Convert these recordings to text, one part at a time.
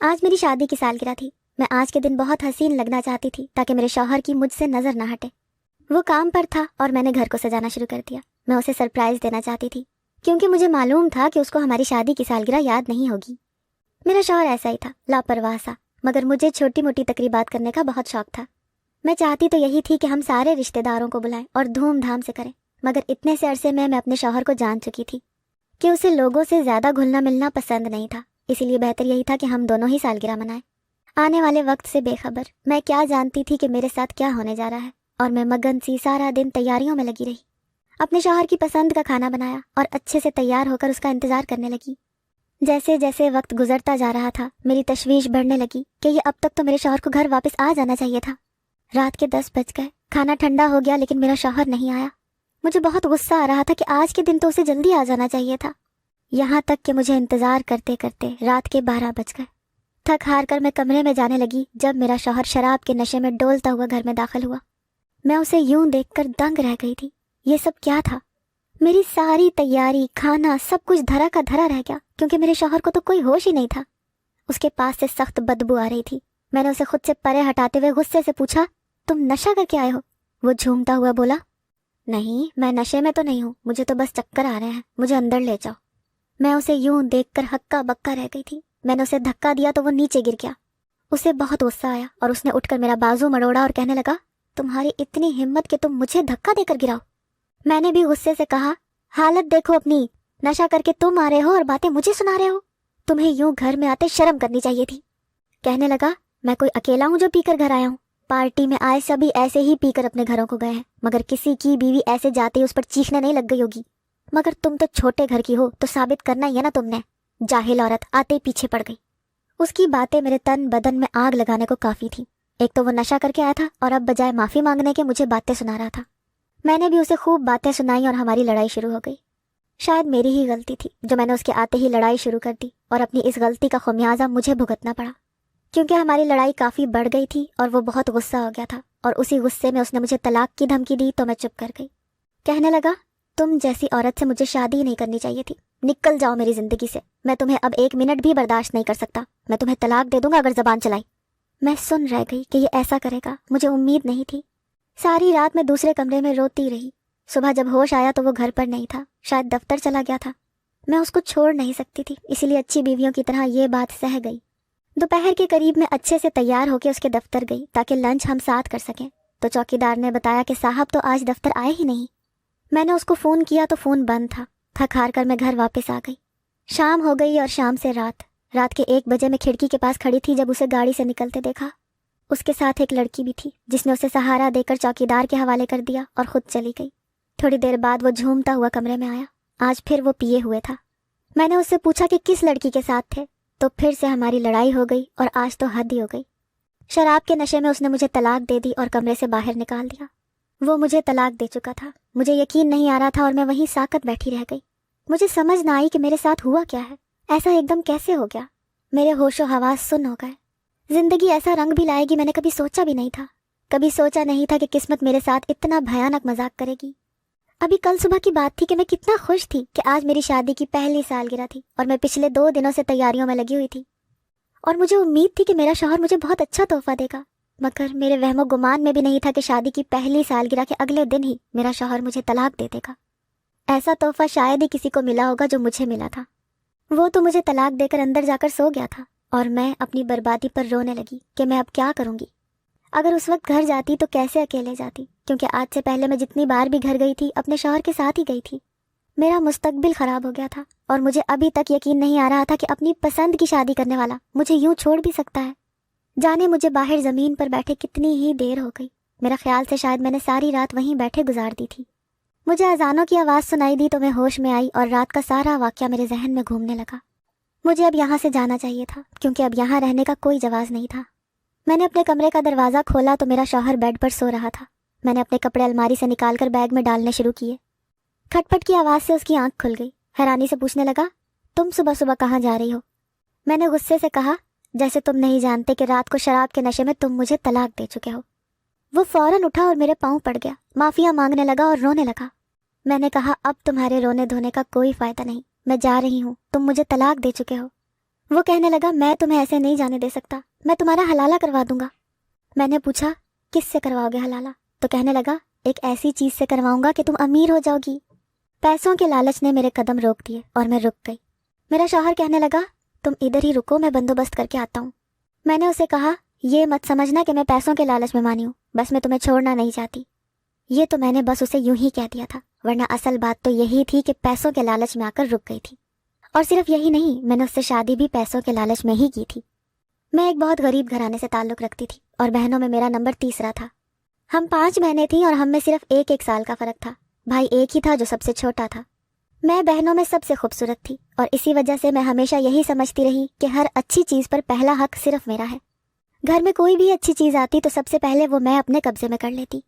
آج میری شادی کی سالگرہ تھی۔ میں آج کے دن بہت حسین لگنا چاہتی تھی تاکہ میرے شوہر کی مجھ سے نظر نہ ہٹے۔ وہ کام پر تھا اور میں نے گھر کو سجانا شروع کر دیا۔ میں اسے سرپرائز دینا چاہتی تھی کیونکہ مجھے معلوم تھا کہ اس کو ہماری شادی کی سالگرہ یاد نہیں ہوگی۔ میرا شوہر ایسا ہی تھا، لاپرواہ سا، مگر مجھے چھوٹی موٹی تقریبات کرنے کا بہت شوق تھا۔ میں چاہتی تو یہی تھی کہ ہم سارے رشتہ داروں کو بلائیں اور دھوم دھام سے کریں، مگر اتنے سے عرصے میں اپنے شوہر کو جان چکی تھی کہ اسے لوگوں سے زیادہ گھلنا ملنا پسند نہیں تھا، اسی لیے بہتر یہی تھا کہ ہم دونوں ہی سالگرہ منائیں۔ آنے والے وقت سے بے خبر میں کیا جانتی تھی کہ میرے ساتھ کیا ہونے جا رہا ہے، اور میں مگن سی سارا دن تیاریوں میں لگی رہی۔ اپنے شوہر کی پسند کا کھانا بنایا اور اچھے سے تیار ہو کر اس کا انتظار کرنے لگی۔ جیسے جیسے وقت گزرتا جا رہا تھا میری تشویش بڑھنے لگی کہ یہ اب تک تو میرے شوہر کو گھر واپس آ جانا چاہیے تھا۔ رات کے 10 بج گئے، کھانا ٹھنڈا ہو گیا لیکن میرا شوہر نہیں آیا۔ مجھے بہت غصہ آ رہا تھا کہ آج کے دن تو اسے جلدی آ جانا چاہیے تھا، یہاں تک کہ مجھے انتظار کرتے کرتے رات کے 12 بج گئے۔ تھک ہار کر میں کمرے میں جانے لگی جب میرا شوہر شراب کے نشے میں ڈولتا ہوا گھر میں داخل ہوا۔ میں اسے یوں دیکھ کر دنگ رہ گئی تھی۔ یہ سب کیا تھا؟ میری ساری تیاری، کھانا، سب کچھ دھرا کا دھرا رہ گیا کیونکہ میرے شوہر کو تو کوئی ہوش ہی نہیں تھا۔ اس کے پاس سے سخت بدبو آ رہی تھی۔ میں نے اسے خود سے پرے ہٹاتے ہوئے غصے سے پوچھا، تم نشہ کر کے آئے ہو؟ وہ جھومتا ہوا بولا، نہیں میں نشے میں تو نہیں ہوں، مجھے تو بس چکر آ رہے ہیں، مجھے اندر لے جاؤ۔ میں اسے یوں دیکھ کر ہکا بکا رہ گئی تھی۔ میں نے اسے دھکا دیا تو وہ نیچے گر گیا۔ اسے بہت غصہ آیا اور اس نے اٹھ کر میرا بازو مڑوڑا اور کہنے لگا، تمہاری اتنی ہمت کہ تم مجھے دھکا دے کر گراؤ۔ میں نے بھی غصے سے کہا، حالت دیکھو اپنی، نشہ کر کے تم آ رہے ہو اور باتیں مجھے سنا رہے ہو، تمہیں یوں گھر میں آتے شرم کرنی چاہیے تھی۔ کہنے لگا، میں کوئی اکیلا ہوں جو پی کر گھر آیا ہوں؟ پارٹی میں آئے سبھی ایسے ہی پی کر اپنے گھروں کو گئے ہیں، مگر کسی کی بیوی ایسے جاتے ہی اس پر چیخنے نہیں لگ گئی ہوگی، مگر تم تو چھوٹے گھر کی ہو تو ثابت کرنا ہی ہے نا تم نے۔ جاہل عورت آتے ہی پیچھے پڑ گئی۔ اس کی باتیں میرے تن بدن میں آگ لگانے کو کافی تھی۔ ایک تو وہ نشہ کر کے آیا تھا اور اب بجائے معافی مانگنے کے مجھے باتیں سنا رہا تھا۔ میں نے بھی اسے خوب باتیں سنائی اور ہماری لڑائی شروع ہو گئی۔ شاید میری ہی غلطی تھی جو میں نے اس کے آتے ہی لڑائی شروع کر دی، اور اپنی اس غلطی کا خمیازہ مجھے بھگتنا پڑا کیونکہ ہماری لڑائی کافی بڑھ گئی تھی اور وہ بہت غصہ ہو گیا تھا، اور اسی غصے میں اس نے مجھے طلاق کی دھمکی دی تو میں چپ کر گئی۔ کہنے لگا، تم جیسی عورت سے مجھے شادی ہی نہیں کرنی چاہیے تھی، نکل جاؤ میری زندگی سے، میں تمہیں اب 1 منٹ بھی برداشت نہیں کر سکتا، میں تمہیں طلاق دے دوں گا اگر زبان چلائی۔ میں سن رہ گئی کہ یہ ایسا کرے گا، مجھے امید نہیں تھی۔ ساری رات میں دوسرے کمرے میں روتی رہی۔ صبح جب ہوش آیا تو وہ گھر پر نہیں تھا، شاید دفتر چلا گیا تھا۔ میں اس کو چھوڑ نہیں سکتی تھی، اسی لیے اچھی بیویوں کی طرح یہ بات سہ گئی۔ دوپہر کے قریب میں اچھے سے تیار ہو کے اس کے دفتر گئی تاکہ لنچ ہم ساتھ کر سکیں، تو چوکیدار نے بتایا کہ صاحب تو آج دفتر آئے ہی نہیں۔ میں نے اس کو فون کیا تو فون بند تھا۔ تھک ہار کر میں گھر واپس آ گئی۔ شام ہو گئی اور شام سے رات کے 1 بجے میں کھڑکی کے پاس کھڑی تھی جب اسے گاڑی سے نکلتے دیکھا۔ اس کے ساتھ ایک لڑکی بھی تھی جس نے اسے سہارا دے کر چوکیدار کے حوالے کر دیا اور خود چلی گئی۔ تھوڑی دیر بعد وہ جھومتا ہوا کمرے میں آیا۔ آج پھر وہ پیے ہوئے تھا۔ میں نے اس سے پوچھا کہ کس لڑکی کے ساتھ تھے، تو پھر سے ہماری لڑائی ہو گئی اور آج تو حد ہی ہو گئی۔ شراب کے نشے میں اس نے مجھے طلاق دے دی اور کمرے سے باہر نکال دیا۔ وہ مجھے طلاق دے چکا تھا۔ مجھے یقین نہیں آ رہا تھا اور میں وہیں ساکت بیٹھی رہ گئی۔ مجھے سمجھ نہ آئی کہ میرے ساتھ ہوا کیا ہے، ایسا ایک دم کیسے ہو گیا؟ میرے ہوش و حواس سن ہو گئے۔ زندگی ایسا رنگ بھی لائے گی میں نے کبھی سوچا بھی نہیں تھا۔ کبھی سوچا نہیں تھا کہ قسمت میرے ساتھ اتنا بھیانک مذاق کرے گی۔ ابھی کل صبح کی بات تھی کہ میں کتنا خوش تھی کہ آج میری شادی کی پہلی سالگرہ تھی اور میں پچھلے 2 دنوں سے تیاریوں میں لگی ہوئی تھی، اور مجھے امید تھی کہ میرا شوہر مجھے بہت اچھا تحفہ دے گا، مگر میرے وہم و گمان میں بھی نہیں تھا کہ شادی کی پہلی سالگرہ کے اگلے دن ہی میرا شوہر مجھے طلاق دے دے گا۔ ایسا تحفہ شاید ہی کسی کو ملا ہوگا جو مجھے ملا تھا۔ وہ تو مجھے طلاق دے کر اندر جا کر سو گیا تھا، اور میں اپنی بربادی پر رونے لگی کہ میں اب کیا کروں گی۔ اگر اس وقت گھر جاتی تو کیسے اکیلے جاتی، کیونکہ آج سے پہلے میں جتنی بار بھی گھر گئی تھی اپنے شوہر کے ساتھ ہی گئی تھی۔ میرا مستقبل خراب ہو گیا تھا اور مجھے ابھی تک یقین نہیں آ رہا تھا کہ اپنی پسند کی شادی کرنے والا مجھے یوں چھوڑ بھی سکتا ہے۔ جانے مجھے باہر زمین پر بیٹھے کتنی ہی دیر ہو گئی۔ میرا خیال سے شاید میں نے ساری رات وہیں بیٹھے گزار دی تھی۔ مجھے اذانوں کی آواز سنائی دی تو میں ہوش میں آئی اور رات کا سارا واقعہ میرے ذہن میں گھومنے لگا۔ مجھے اب یہاں سے جانا چاہیے تھا کیونکہ اب یہاں رہنے کا کوئی جواز نہیں تھا۔ میں نے اپنے کمرے کا دروازہ کھولا تو میرا شوہر بیڈ پر سو رہا تھا۔ میں نے اپنے کپڑے الماری سے نکال کر بیگ میں ڈالنے شروع کیے۔ کھٹ پٹ کی آواز سے اس کی آنکھ کھل گئی۔ حیرانی سے پوچھنے لگا، تم صبح صبح کہاں جا رہی ہو؟ میں نے غصے سے کہا، جیسے تم نہیں جانتے کہ رات کو شراب کے نشے میں تم مجھے طلاق دے چکے ہو۔ وہ فوراً اٹھا اور میرے پاؤں پڑ گیا، معافیا مانگنے لگا اور رونے لگا۔ میں نے کہا، اب تمہارے رونے دھونے کا کوئی فائدہ نہیں، میں جا رہی ہوں، تم مجھے طلاق دے چکے ہو۔ وہ کہنے لگا میں تمہیں ایسے نہیں جانے دے سکتا، میں تمہارا حلالہ کروا دوں گا۔ میں نے پوچھا کس سے کرواؤ گے حلالہ؟ تو کہنے لگا ایک ایسی چیز سے کرواؤں گا کہ تم امیر ہو جاؤ گی۔ پیسوں کے لالچ نے میرے قدم روک دیے اور میں رک گئی۔ میرا شوہر کہنے لگا تم ادھر ہی رکو، میں بندوبست کر کے آتا ہوں۔ میں نے اسے کہا یہ مت سمجھنا کہ میں پیسوں کے لالچ میں مانی ہوں، بس میں تمہیں چھوڑنا نہیں چاہتی۔ یہ تو میں نے بس اسے یوں ہی کہہ دیا تھا، ورنہ اصل بات تو یہی تھی کہ پیسوں کے لالچ میں آ کر رک گئی تھی۔ اور صرف یہی نہیں، میں نے اس سے شادی بھی پیسوں کے لالچ میں ہی کی تھی۔ میں ایک بہت غریب گھرانے سے تعلق رکھتی تھی اور بہنوں میں میرا نمبر تیسرا تھا۔ ہم 5 بہنیں تھیں اور ہم میں صرف ایک سال کا فرق تھا۔ بھائی ایک ہی تھا جو سب سے چھوٹا تھا۔ میں بہنوں میں سب سے خوبصورت تھی اور اسی وجہ سے میں ہمیشہ یہی سمجھتی رہی کہ ہر اچھی چیز پر پہلا حق صرف میرا ہے۔ گھر میں کوئی بھی اچھی چیز آتی تو سب سے پہلے وہ میں اپنے قبضے میں کر لیتی۔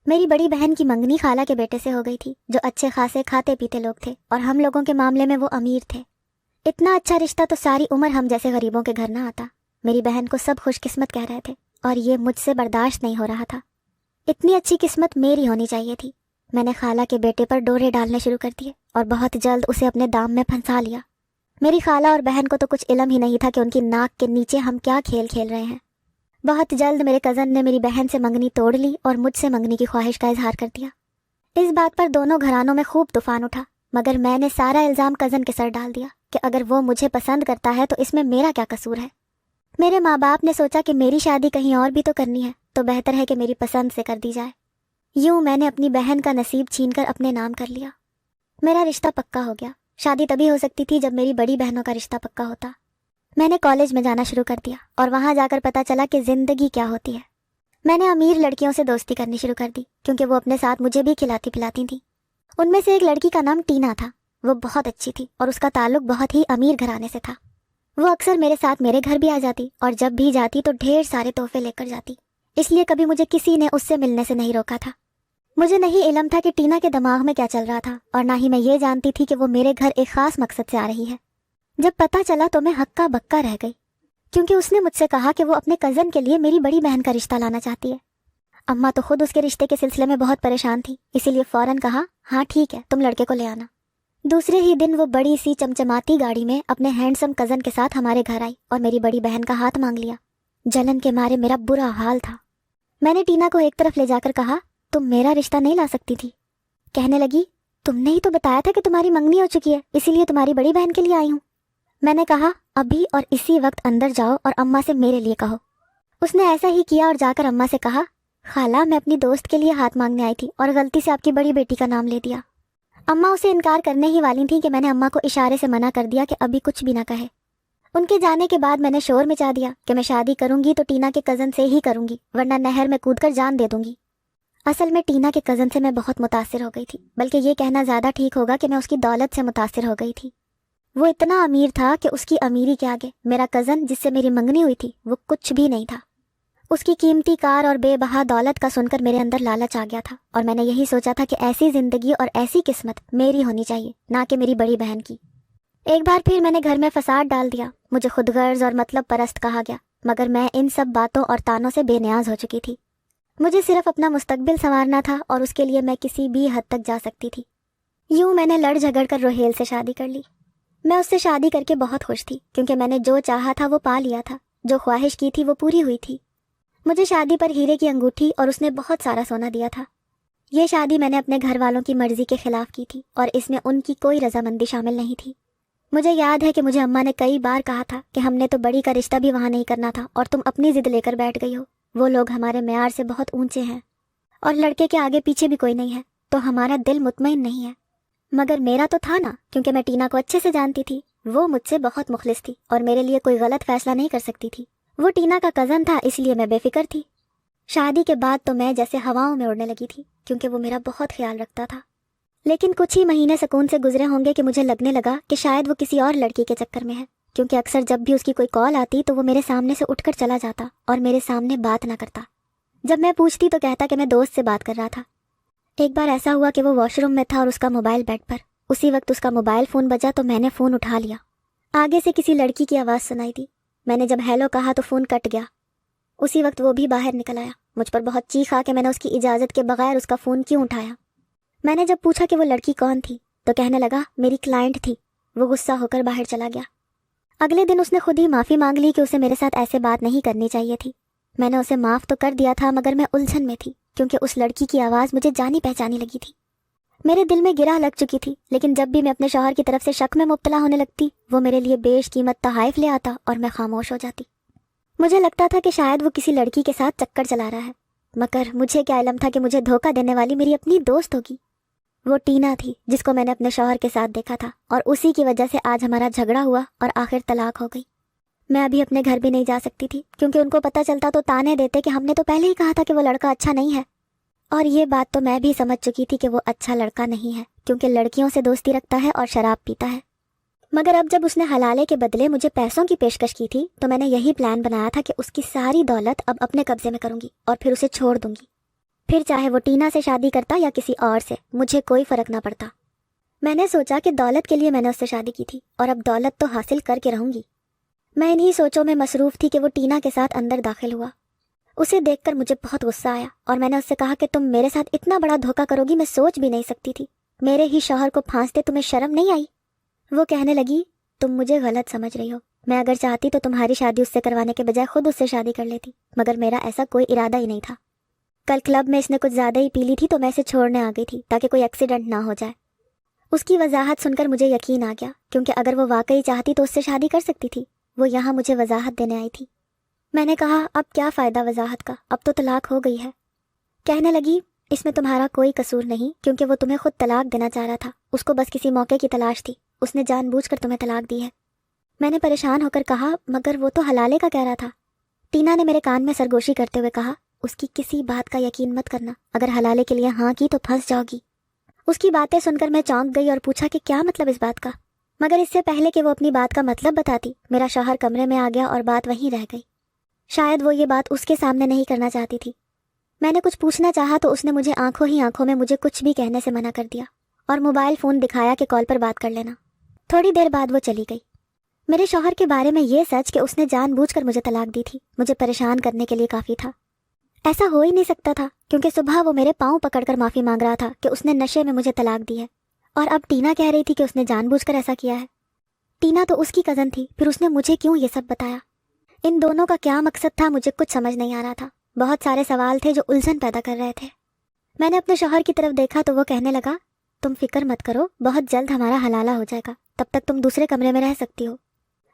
میری بڑی بہن کی منگنی خالہ کے بیٹے سے ہو گئی تھی، جو اچھے خاصے کھاتے پیتے لوگ تھے اور ہم لوگوں کے معاملے میں وہ امیر تھے۔ اتنا اچھا رشتہ تو ساری عمر ہم جیسے غریبوں کے گھر نہ آتا۔ میری بہن کو سب خوش قسمت کہہ رہے تھے اور یہ مجھ سے برداشت نہیں ہو رہا تھا۔ اتنی اچھی قسمت میری ہونی چاہیے تھی۔ میں نے خالہ کے بیٹے پر ڈورے ڈالنے شروع کر دیے اور بہت جلد اسے اپنے دام میں پھنسا لیا۔ میری خالہ اور بہن کو تو کچھ علم ہی نہیں تھا کہ ان کی ناک کے نیچے ہم کیا کھیل کھیل رہے ہیں۔ بہت جلد میرے کزن نے میری بہن سے منگنی توڑ لی اور مجھ سے منگنی کی خواہش کا اظہار کر دیا۔ اس بات پر دونوں گھرانوں میں خوب طوفان اٹھا، مگر میں نے سارا الزام کزن کے سر ڈال دیا کہ اگر وہ مجھے پسند کرتا ہے تو اس میں میرا کیا قصور ہے۔ میرے ماں باپ نے سوچا کہ میری شادی کہیں اور بھی تو کرنی ہے، تو بہتر ہے کہ میری پسند سے کر دی جائے۔ یوں میں نے اپنی بہن کا نصیب چھین کر اپنے نام کر لیا۔ میرا رشتہ پکا ہو گیا۔ شادی تبھی ہو سکتی تھی جب میری بڑی بہنوں کا رشتہ پکا ہوتا۔ میں نے کالج میں جانا شروع کر دیا اور وہاں جا کر پتہ چلا کہ زندگی کیا ہوتی ہے۔ میں نے امیر لڑکیوں سے دوستی کرنی شروع کر دی کیونکہ وہ اپنے ساتھ مجھے بھی کھلاتی پلاتی تھیں۔ ان میں سے ایک لڑکی کا نام ٹینا تھا۔ وہ بہت اچھی تھی اور اس کا تعلق بہت ہی امیر گھرانے سے تھا۔ وہ اکثر میرے ساتھ میرے گھر بھی آ جاتی اور جب بھی جاتی تو ڈھیر سارے تحفے لے کر جاتی، اس لیے کبھی مجھے کسی نے اس سے ملنے سے نہیں روکا تھا۔ مجھے نہیں علم تھا کہ ٹینا کے دماغ میں کیا چل رہا تھا اور نہ ہی میں یہ جانتی تھی کہ وہ میرے گھر ایک خاص مقصد سے آ رہی ہے۔ جب پتہ چلا تو میں ہکا بکا رہ گئی، کیونکہ اس نے مجھ سے کہا کہ وہ اپنے کزن کے لیے میری بڑی بہن کا رشتہ لانا چاہتی ہے۔ اماں تو خود اس کے رشتے کے سلسلے میں بہت پریشان تھی، اسی لیے فوراً کہا ہاں ٹھیک ہے، تم لڑکے کو لے آنا۔ دوسرے ہی دن وہ بڑی سی چمچماتی گاڑی میں اپنے ہینڈسم کزن کے ساتھ ہمارے گھر آئی اور میری بڑی بہن کا ہاتھ مانگ لیا۔ جلن کے مارے میرا برا حال تھا۔ میں نے ٹینا کو ایک طرف لے جا کر کہا تم میرا رشتہ نہیں لا سکتی تھی۔ کہنے لگی تم نے ہی تو بتایا تھا کہ تمہاری منگنی ہو چکی ہے، اسی لیے تمہاری بڑی بہن کے لیے آئی ہوں۔ میں نے کہا ابھی اور اسی وقت اندر جاؤ اور اماں سے میرے لیے کہو۔ اس نے ایسا ہی کیا اور جا کر اماں سے کہا خالہ میں اپنی دوست کے لیے ہاتھ مانگنے آئی تھی اور غلطی سے آپ کی بڑی بیٹی کا نام لے دیا۔ اماں اسے انکار کرنے ہی والی تھیں کہ میں نے اماں کو اشارے سے منع کر دیا کہ ابھی کچھ بھی نہ کہے۔ ان کے جانے کے بعد میں نے شور مچا دیا کہ میں شادی کروں گی تو ٹینا کے کزن سے ہی کروں گی، ورنہ نہر میں کود کر جان دے دوں گی۔ اصل میں ٹینا کے کزن سے میں بہت متاثر ہو گئی تھی، بلکہ یہ کہنا زیادہ ٹھیک ہوگا کہ میں اس کی دولت سے متاثر ہو گئی تھی۔ وہ اتنا امیر تھا کہ اس کی امیری کے آگے میرا کزن جس سے میری منگنی ہوئی تھی وہ کچھ بھی نہیں تھا۔ اس کی قیمتی کار اور بے بہا دولت کا سن کر میرے اندر لالچ آ گیا تھا اور میں نے یہی سوچا تھا کہ ایسی زندگی اور ایسی قسمت میری ہونی چاہیے، نہ کہ میری بڑی بہن کی۔ ایک بار پھر میں نے گھر میں فساد ڈال دیا۔ مجھے خود غرض اور مطلب پرست کہا گیا، مگر میں ان سب باتوں اور تانوں سے بے نیاز ہو چکی تھی۔ مجھے صرف اپنا مستقبل سنوارنا تھا اور اس کے لیے میں کسی بھی حد تک جا سکتی تھی۔ یوں میں نے لڑ جھگڑ کر روہیل سے شادی کر لی۔ میں اس سے شادی کر کے بہت خوش تھی کیونکہ میں نے جو چاہا تھا وہ پا لیا تھا، جو خواہش کی تھی وہ پوری ہوئی تھی۔ مجھے شادی پر ہیرے کی انگوٹھی اور اس نے بہت سارا سونا دیا تھا۔ یہ شادی میں نے اپنے گھر والوں کی مرضی کے خلاف کی تھی اور اس میں ان کی کوئی رضامندی شامل نہیں تھی۔ مجھے یاد ہے کہ مجھے اماں نے کئی بار کہا تھا کہ ہم نے تو بڑی کا رشتہ بھی وہاں نہیں کرنا تھا اور تم اپنی ضد لے کر بیٹھ گئی ہو۔ وہ لوگ ہمارے معیار سے بہت اونچے ہیں اور لڑکے کے آگے پیچھے بھی کوئی نہیں ہے، تو ہمارا دل مطمئن نہیں ہے۔ مگر میرا تو تھا نا، کیونکہ میں ٹینا کو اچھے سے جانتی تھی۔ وہ مجھ سے بہت مخلص تھی اور میرے لیے کوئی غلط فیصلہ نہیں کر سکتی تھی۔ وہ ٹینا کا کزن تھا، اس لیے میں بے فکر تھی۔ شادی کے بعد تو میں جیسے ہواؤں میں اڑنے لگی تھی کیونکہ وہ میرا بہت خیال رکھتا تھا۔ لیکن کچھ ہی مہینے سکون سے گزرے ہوں گے کہ مجھے لگنے لگا کہ شاید وہ کسی اور لڑکی کے چکر میں ہے، کیونکہ اکثر جب بھی اس کی کوئی کال آتی تو وہ میرے سامنے سے اٹھ کر چلا جاتا اور میرے سامنے بات نہ کرتا۔ جب میں پوچھتی تو کہتا کہ میں دوست سے بات کر رہا تھا۔ ایک بار ایسا ہوا کہ وہ واش روم میں تھا اور اس کا موبائل بیڈ پر۔ اسی وقت اس کا موبائل فون بجا تو میں نے فون اٹھا لیا۔ آگے سے کسی لڑکی کی آواز سنائی دی۔ میں نے جب ہیلو کہا تو فون کٹ گیا۔ اسی وقت وہ بھی باہر نکل آیا۔ مجھ پر بہت چیخا کہ میں نے اس کی اجازت کے بغیر اس کا فون کیوں اٹھایا۔ میں نے جب پوچھا کہ وہ لڑکی کون تھی تو کہنے لگا میری کلائنٹ تھی۔ وہ غصہ ہو کر باہر چلا گیا۔ اگلے دن اس نے خود ہی معافی مانگ لی کہ اسے میرے ساتھ ایسے بات نہیں کرنی چاہیے تھی۔ میں نے اسے معاف تو کر دیا تھا مگر میں الجھن میں تھی کیونکہ اس لڑکی کی آواز مجھے جانی پہچانی لگی تھی۔ میرے دل میں گرہ لگ چکی تھی، لیکن جب بھی میں اپنے شوہر کی طرف سے شک میں مبتلا ہونے لگتی وہ میرے لیے بیش قیمت تحائف لے آتا اور میں خاموش ہو جاتی۔ مجھے لگتا تھا کہ شاید وہ کسی لڑکی کے ساتھ چکر چلا رہا ہے، مگر مجھے کیا علم تھا کہ مجھے دھوکہ دینے والی میری اپنی دوست ہوگی۔ وہ ٹینا تھی جس کو میں نے اپنے شوہر کے ساتھ دیکھا تھا، اور اسی کی وجہ سے آج ہمارا جھگڑا ہوا اور آخر طلاق ہو گئی۔ میں ابھی اپنے گھر بھی نہیں جا سکتی تھی کیونکہ ان کو پتہ چلتا تو تانے دیتے کہ ہم نے تو پہلے ہی کہا تھا کہ وہ لڑکا اچھا نہیں ہے، اور یہ بات تو میں بھی سمجھ چکی تھی کہ وہ اچھا لڑکا نہیں ہے کیونکہ لڑکیوں سے دوستی رکھتا ہے اور شراب پیتا ہے۔ مگر اب جب اس نے حلالے کے بدلے مجھے پیسوں کی پیشکش کی تھی تو میں نے یہی پلان بنایا تھا کہ اس کی ساری دولت اب اپنے قبضے میں کروں گی اور پھر اسے چھوڑ دوں گی، پھر چاہے وہ ٹینا سے شادی کرتا یا کسی اور سے، مجھے کوئی فرق نہ پڑتا۔ میں نے سوچا کہ دولت کے لیے میں نے اس سے شادی کی تھی اور اب دولت تو حاصل کر کے رہوں گی۔ میں انہی سوچوں میں مصروف تھی کہ وہ ٹینا کے ساتھ اندر داخل ہوا۔ اسے دیکھ کر مجھے بہت غصہ آیا اور میں نے اس سے کہا کہ تم میرے ساتھ اتنا بڑا دھوکہ کرو گی میں سوچ بھی نہیں سکتی تھی، میرے ہی شوہر کو پھانس دے تمہیں شرم نہیں آئی؟ وہ کہنے لگی تم مجھے غلط سمجھ رہی ہو، میں اگر چاہتی تو تمہاری شادی اس سے کروانے کے بجائے خود اس سے شادی کر لیتی، مگر میرا ایسا کوئی ارادہ ہی نہیں تھا۔ کل کلب میں اس نے کچھ زیادہ ہی پی لی تھی تو میں اسے چھوڑنے آ گئی تھی تاکہ کوئی ایکسیڈنٹ نہ ہو جائے۔ اس کی وضاحت سن کر مجھے یقین آ گیا کیونکہ اگر وہ واقعی چاہتی تو اس سے شادی کر سکتی تھی، وہ یہاں مجھے وضاحت دینے آئی تھی۔ میں نے کہا اب کیا فائدہ وضاحت کا، اب تو طلاق ہو گئی ہے۔ کہنے لگی اس میں تمہارا کوئی قصور نہیں کیونکہ وہ تمہیں خود طلاق دینا چاہ رہا تھا، اس کو بس کسی موقع کی تلاش تھی، اس نے جان بوجھ کر تمہیں طلاق دی ہے۔ میں نے پریشان ہو کر کہا مگر وہ تو حلالے کا کہہ رہا تھا۔ ٹینا نے میرے کان میں سرگوشی کرتے ہوئے کہا اس کی کسی بات کا یقین مت کرنا، اگر حلالے کے لیے ہاں کی تو پھنس جاؤ گی۔ اس کی باتیں سن کر میں چونک گئی اور پوچھا کہ کیا مطلب اس بات کا، مگر اس سے پہلے کہ وہ اپنی بات کا مطلب بتاتی میرا شوہر کمرے میں آ گیا اور بات وہیں رہ گئی۔ شاید وہ یہ بات اس کے سامنے نہیں کرنا چاہتی تھی۔ میں نے کچھ پوچھنا چاہا تو اس نے مجھے آنکھوں ہی آنکھوں میں مجھے کچھ بھی کہنے سے منع کر دیا اور موبائل فون دکھایا کہ کال پر بات کر لینا۔ تھوڑی دیر بعد وہ چلی گئی۔ میرے شوہر کے بارے میں یہ سچ کہ اس نے جان بوجھ کر مجھے طلاق دی تھی مجھے پریشان کرنے کے لیے کافی تھا۔ ایسا ہو ہی نہیں سکتا تھا کیونکہ صبح وہ میرے پاؤں پکڑ کر معافی مانگ رہا تھا کہ اس نے نشے میں مجھے طلاق دی ہے، اور اب ٹینا کہہ رہی تھی کہ اس نے جان بوجھ کر ایسا کیا ہے۔ ٹینا تو اس کی کزن تھی، پھر اس نے مجھے کیوں یہ سب بتایا؟ ان دونوں کا کیا مقصد تھا مجھے کچھ سمجھ نہیں آ رہا تھا۔ بہت سارے سوال تھے جو الجھن پیدا کر رہے تھے۔ میں نے اپنے شوہر کی طرف دیکھا تو وہ کہنے لگا تم فکر مت کرو، بہت جلد ہمارا حلالہ ہو جائے گا، تب تک تم دوسرے کمرے میں رہ سکتی ہو۔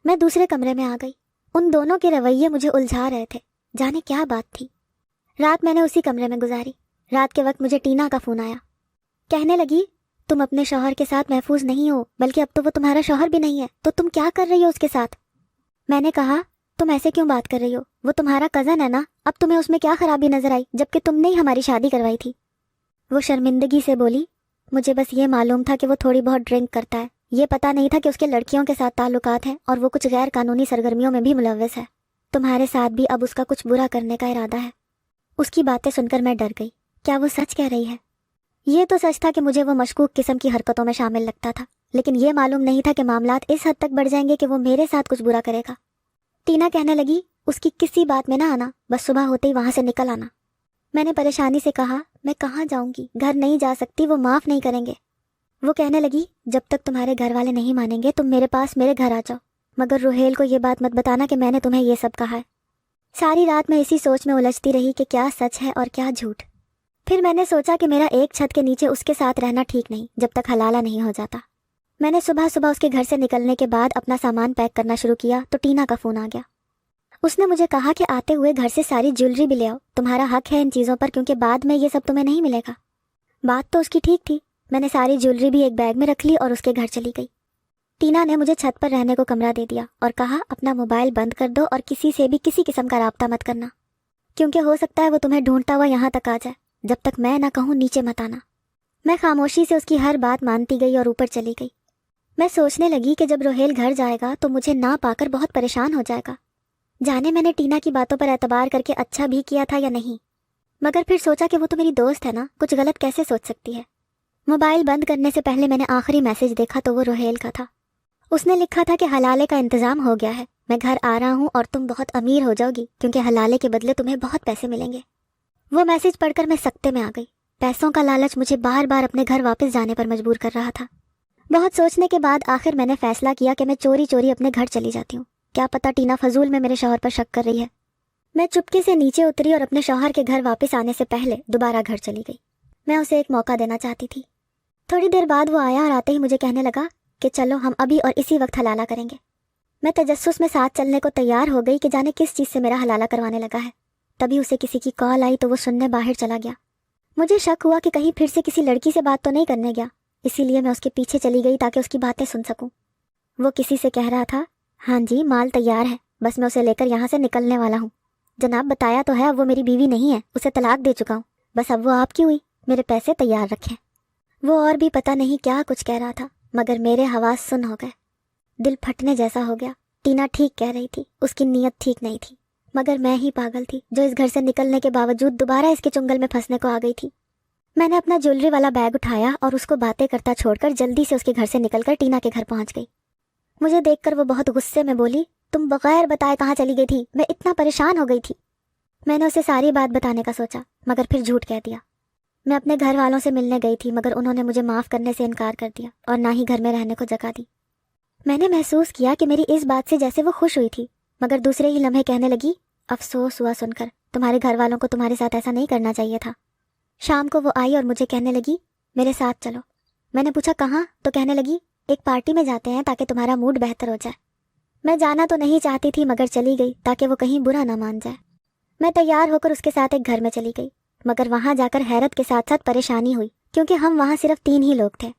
میں دوسرے کمرے میں آ گئی۔ ان دونوں کے رویے مجھے الجھا رہے تھے، جانے کیا بات تھی۔ رات میں نے اسی کمرے میں گزاری۔ رات کے وقت مجھے ٹینا کا فون آیا۔ کہنے لگی تم اپنے شوہر کے ساتھ محفوظ نہیں ہو، بلکہ اب تو وہ تمہارا شوہر بھی نہیں ہے، تو تم کیا کر رہی ہو اس کے ساتھ؟ میں نے کہا تم ایسے کیوں بات کر رہی ہو، وہ تمہارا کزن ہے نا، اب تمہیں اس میں کیا خرابی نظر آئی جبکہ تم نے ہی ہماری شادی کروائی تھی؟ وہ شرمندگی سے بولی مجھے بس یہ معلوم تھا کہ وہ تھوڑی بہت ڈرنک کرتا ہے، یہ پتہ نہیں تھا کہ اس کے لڑکیوں کے ساتھ تعلقات ہیں اور وہ کچھ غیر قانونی سرگرمیوں میں بھی ملوث ہے۔ تمہارے ساتھ بھی اب اس کا کچھ برا کرنے کا ارادہ ہے۔ اس کی باتیں سن کر میں ڈر گئی، کیا وہ سچ کہہ رہی ہے؟ یہ تو سچ تھا کہ مجھے وہ مشکوک قسم کی حرکتوں میں شامل لگتا تھا، لیکن یہ معلوم نہیں تھا کہ معاملات اس حد تک بڑھ جائیں گے کہ وہ میرے ساتھ کچھ برا کرے گا۔ ٹینا کہنے لگی اس کی کسی بات میں نہ آنا، بس صبح ہوتے ہی وہاں سے نکل آنا۔ میں نے پریشانی سے کہا میں کہاں جاؤں گی، گھر نہیں جا سکتی، وہ معاف نہیں کریں گے۔ وہ کہنے لگی جب تک تمہارے گھر والے نہیں مانیں گے تم میرے پاس میرے گھر آ جاؤ، مگر روہیل کو یہ بات مت بتانا کہ میں نے تمہیں یہ سب کہا ہے۔ ساری رات میں اسی سوچ میں الجھتی رہی کہ کیا سچ ہے اور کیا جھوٹ۔ پھر میں نے سوچا کہ میرا ایک چھت کے نیچے اس کے ساتھ رہنا ٹھیک نہیں جب تک حلالہ نہیں ہو جاتا۔ میں نے صبح صبح اس کے گھر سے نکلنے کے بعد اپنا سامان پیک کرنا شروع کیا تو ٹینا کا فون آ گیا۔ اس نے مجھے کہا کہ آتے ہوئے گھر سے ساری جیولری بھی لے آؤ، تمہارا حق ہے ان چیزوں پر کیونکہ بعد میں یہ سب تمہیں نہیں ملے گا۔ بات تو اس کی ٹھیک تھی۔ میں نے ساری جیولری بھی ایک بیگ میں رکھ لی اور اس کے گھر چلی گئی۔ ٹینا نے مجھے چھت پر رہنے کو کمرہ دے دیا اور کہا اپنا موبائل بند کر دو اور کسی سے بھی کسی قسم کا رابطہ مت کرنا، کیونکہ ہو سکتا ہے وہ تمہیں ڈھونڈتا ہوا یہاں تک آ جائے، جب تک میں نہ کہوں نیچے مت آنا۔ میں خاموشی سے اس کی ہر بات مانتی گئی اور اوپر چلی گئی۔ میں سوچنے لگی کہ جب روہیل گھر جائے گا تو مجھے نہ پا کر بہت پریشان ہو جائے گا، جانے میں نے ٹینا کی باتوں پر اعتبار کر کے اچھا بھی کیا تھا یا نہیں، مگر پھر سوچا کہ وہ تو میری دوست ہے نا، کچھ غلط کیسے سوچ سکتی ہے۔ موبائل بند کرنے سے پہلے میں نے آخری میسج دیکھا تو وہ روہیل کا تھا۔ اس نے لکھا تھا کہ حلالے کا انتظام ہو گیا ہے، میں گھر آ رہا ہوں اور تم بہت امیر ہو جاؤ گی کیونکہ حلالے کے بدلے تمہیں بہت پیسے ملیں گے۔ وہ میسج پڑھ کر میں سکتے میں آ گئی۔ پیسوں کا لالچ مجھے بار بار اپنے گھر واپس جانے پر مجبور کر رہا تھا۔ بہت سوچنے کے بعد آخر میں نے فیصلہ کیا کہ میں چوری چوری اپنے گھر چلی جاتی ہوں. کیا پتہ ٹینا فضول میں میرے شوہر پر شک کر رہی ہے. میں چپکے سے نیچے اتری اور اپنے شوہر کے گھر واپس آنے سے پہلے دوبارہ گھر چلی گئی. میں اسے ایک موقع دینا چاہتی تھی. تھوڑی دیر بعد وہ آیا اور آتے ہی مجھے کہنے لگا کہ چلو ہم ابھی اور اسی وقت حلالہ کریں گے. میں تجسس میں ساتھ چلنے کو تیار ہو گئی کہ جانے کس چیز سے میرا حلالہ کروانے لگا ہے. تبھی اسے کسی کی کال آئی تو وہ سننے باہر چلا گیا. مجھے شک ہوا کہ کہیں پھر سے کسی لڑکی سے بات تو نہیں کرنے گیا، اسی لیے میں اس کے پیچھے چلی گئی تاکہ اس کی باتیں سن سکوں. وہ کسی سے کہہ رہا تھا، ہاں جی مال تیار ہے، بس میں اسے لے کر یہاں سے نکلنے والا ہوں. جناب بتایا تو ہے اب وہ میری بیوی نہیں ہے، اسے طلاق دے چکا ہوں، بس اب وہ آپ کی ہوئی، میرے پیسے تیار رکھیں. وہ اور بھی پتہ نہیں کیا کچھ کہہ رہا تھا مگر میرے حواس سن ہو گئے. دل پھٹنے جیسا ہو گیا. ٹینا ٹھیک کہہ رہی تھی، اس کی نیت ٹھیک نہیں تھی، مگر میں ہی پاگل تھی جو اس گھر سے نکلنے کے باوجود دوبارہ اس کے چنگل میں پھنسنے کو آ گئی تھی. میں نے اپنا جیولری والا بیگ اٹھایا اور اس کو باتیں کرتا چھوڑ کر جلدی سے اس کے گھر سے نکل کر ٹینا کے گھر پہنچ گئی. مجھے دیکھ کر وہ بہت غصے میں بولی، تم بغیر بتائے کہاں چلی گئی تھی؟ میں اتنا پریشان ہو گئی تھی. میں نے اسے ساری بات بتانے کا سوچا مگر پھر جھوٹ کہہ دیا. میں اپنے گھر والوں سے ملنے گئی تھی مگر انہوں نے مجھے معاف کرنے سے انکار کر دیا اور نہ ہی گھر میں رہنے کو جگہ دی. میں نے محسوس کیا کہ میری اس بات سے جیسے وہ خوش ہوئی تھی، مگر دوسرے ہی لمحے کہنے لگی، افسوس ہوا سن کر، تمہارے گھر والوں کو تمہارے ساتھ ایسا نہیں کرنا چاہیے تھا. شام کو وہ آئی اور مجھے کہنے لگی، میرے ساتھ چلو. میں نے پوچھا کہاں؟ تو کہنے لگی، ایک پارٹی میں جاتے ہیں تاکہ تمہارا موڈ بہتر ہو جائے. میں جانا تو نہیں چاہتی تھی مگر چلی گئی تاکہ وہ کہیں برا نہ مان جائے. میں تیار ہو کر اس کے ساتھ ایک گھر میں چلی گئی مگر وہاں جا کر حیرت کے ساتھ ساتھ پریشانی ہوئی کیونکہ ہم وہاں صرف 3 ہی لوگ تھے.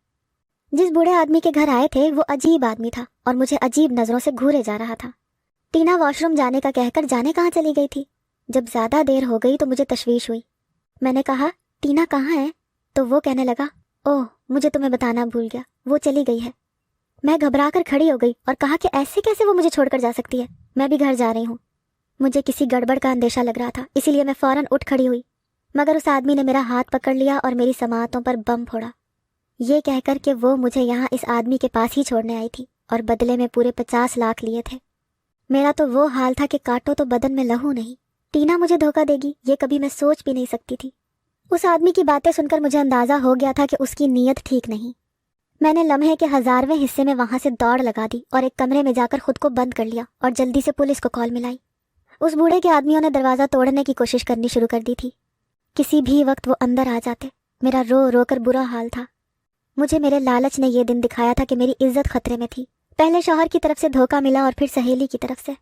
جس بوڑھے آدمی کے گھر آئے تھے وہ عجیب آدمی تھا اور مجھے عجیب نظروں سے گھورے جا رہا تھا. ٹینا واش روم جانے کا کہہ کر جانے کہاں چلی گئی تھی؟ جب زیادہ دیر ہو گئی تو مجھے تشویش ہوئی. میں نے کہا، ٹینا کہاں ہے؟ تو وہ کہنے لگا، اوہ مجھے تمہیں بتانا بھول گیا، وہ چلی گئی ہے. میں گھبرا کر کھڑی ہو گئی اور کہا کہ ایسے کیسے وہ مجھے چھوڑ کر جا سکتی ہے، میں بھی گھر جا رہی ہوں. مجھے کسی گڑبڑ کا اندیشہ لگ رہا تھا اسی لیے میں فوراً اٹھ کھڑی ہوئی مگر اس آدمی نے میرا ہاتھ پکڑ لیا اور میری سماعتوں پر بم پھوڑا، یہ کہہ کر کہ وہ مجھے یہاں اس آدمی کے پاس ہی چھوڑنے آئی تھی اور بدلے میں پورے 50 لاکھ لیے تھے. میرا تو وہ حال تھا کہ کاٹو تو بدن میں لہو نہیں. ٹینا مجھے دھوکہ دے گی یہ کبھی میں سوچ بھی نہیں سکتی تھی. اس آدمی کی باتیں سن کر مجھے اندازہ ہو گیا تھا کہ اس کی نیت ٹھیک نہیں. میں نے لمحے کے 1000ویں حصے میں وہاں سے دوڑ لگا دی اور ایک کمرے میں جا کر خود کو بند کر لیا اور جلدی سے پولیس کو کال ملائی. اس بوڑھے کے آدمیوں نے دروازہ توڑنے کی کوشش کرنی شروع کر دی تھی. کسی بھی وقت وہ اندر آ جاتے. میرا رو رو کر برا حال تھا. مجھے میرے لالچ نے یہ دن دکھایا تھا کہ میری عزت خطرے میں تھی. پہلے شوہر کی طرف سے دھوکہ ملا اور پھر سہیلی کی طرف سے.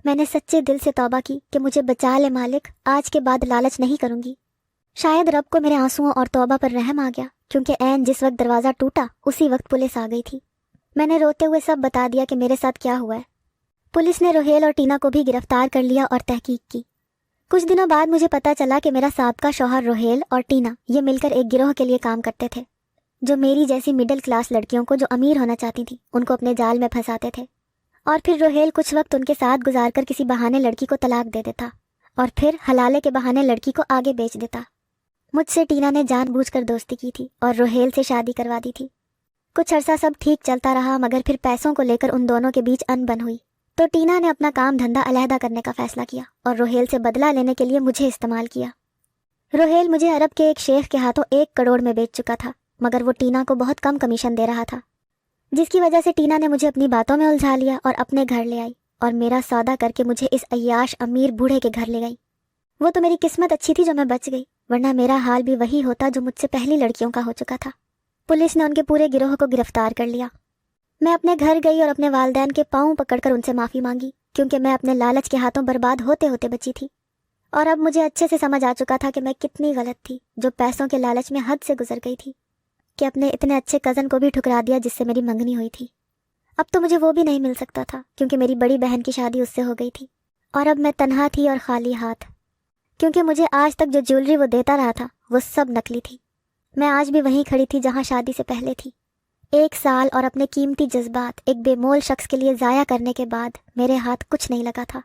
میں نے سچے دل سے توبہ کی کہ مجھے بچا لے مالک، آج کے بعد لالچ نہیں کروں گی. شاید رب کو میرے آنسوؤں اور توبہ پر رحم آ گیا کیونکہ عین جس وقت دروازہ ٹوٹا اسی وقت پولیس آ گئی تھی. میں نے روتے ہوئے سب بتا دیا کہ میرے ساتھ کیا ہوا ہے. پولیس نے روہیل اور ٹینا کو بھی گرفتار کر لیا اور تحقیق کی. کچھ دنوں بعد مجھے پتہ چلا کہ میرا سابقہ شوہر روہیل اور ٹینا یہ مل کر ایک گروہ کے لیے کام کرتے تھے جو میری جیسی مڈل کلاس لڑکیوں کو جو امیر ہونا چاہتی تھیں ان کو اپنے جال میں پھنساتے تھے اور پھر روہیل کچھ وقت ان کے ساتھ گزار کر کسی بہانے لڑکی کو طلاق دے دیتا اور پھر حلالے کے بہانے لڑکی کو آگے بیچ دیتا. مجھ سے ٹینا نے جان بوجھ کر دوستی کی تھی اور روہیل سے شادی کروا دی تھی. کچھ عرصہ سب ٹھیک چلتا رہا مگر پھر پیسوں کو لے کر ان دونوں کے بیچ انبن ہوئی تو ٹینا نے اپنا کام دھندا علیحدہ کرنے کا فیصلہ کیا اور روہیل سے بدلہ لینے کے لیے مجھے استعمال کیا. روہیل مجھے عرب کے ایک شیخ کے ہاتھوں 1 کروڑ میں بیچ چکا تھا مگر وہ ٹینا کو بہت کم کمیشن دے رہا تھا جس کی وجہ سے ٹینا نے مجھے اپنی باتوں میں الجھا لیا اور اپنے گھر لے آئی اور میرا سودا کر کے مجھے اس عیاش امیر بوڑھے کے گھر لے گئی. وہ تو میری قسمت اچھی تھی جو میں بچ گئی ورنہ میرا حال بھی وہی ہوتا جو مجھ سے پہلی لڑکیوں کا ہو چکا تھا. پولیس نے ان کے پورے گروہ کو گرفتار کر لیا. میں اپنے گھر گئی اور اپنے والدین کے پاؤں پکڑ کر ان سے معافی مانگی کیونکہ میں اپنے لالچ کے ہاتھوں برباد ہوتے ہوتے بچی تھی اور اب مجھے اچھے سے سمجھ آ چکا تھا کہ میں کتنی غلط تھی جو پیسوں کے لالچ میں حد سے گزر گئی تھی کہ اپنے اتنے اچھے کزن کو بھی ٹھکرا دیا جس سے میری منگنی ہوئی تھی. اب تو مجھے وہ بھی نہیں مل سکتا تھا کیونکہ میری بڑی بہن کی شادی اس سے ہو گئی تھی اور اب میں تنہا تھی اور خالی ہاتھ کیونکہ مجھے آج تک جو جیولری وہ دیتا رہا تھا وہ سب نکلی تھی. میں آج بھی وہیں کھڑی تھی جہاں شادی سے پہلے تھی. 1 سال اور اپنے قیمتی جذبات ایک بے مول شخص کے لیے ضائع کرنے کے بعد میرے ہاتھ کچھ نہیں لگا تھا.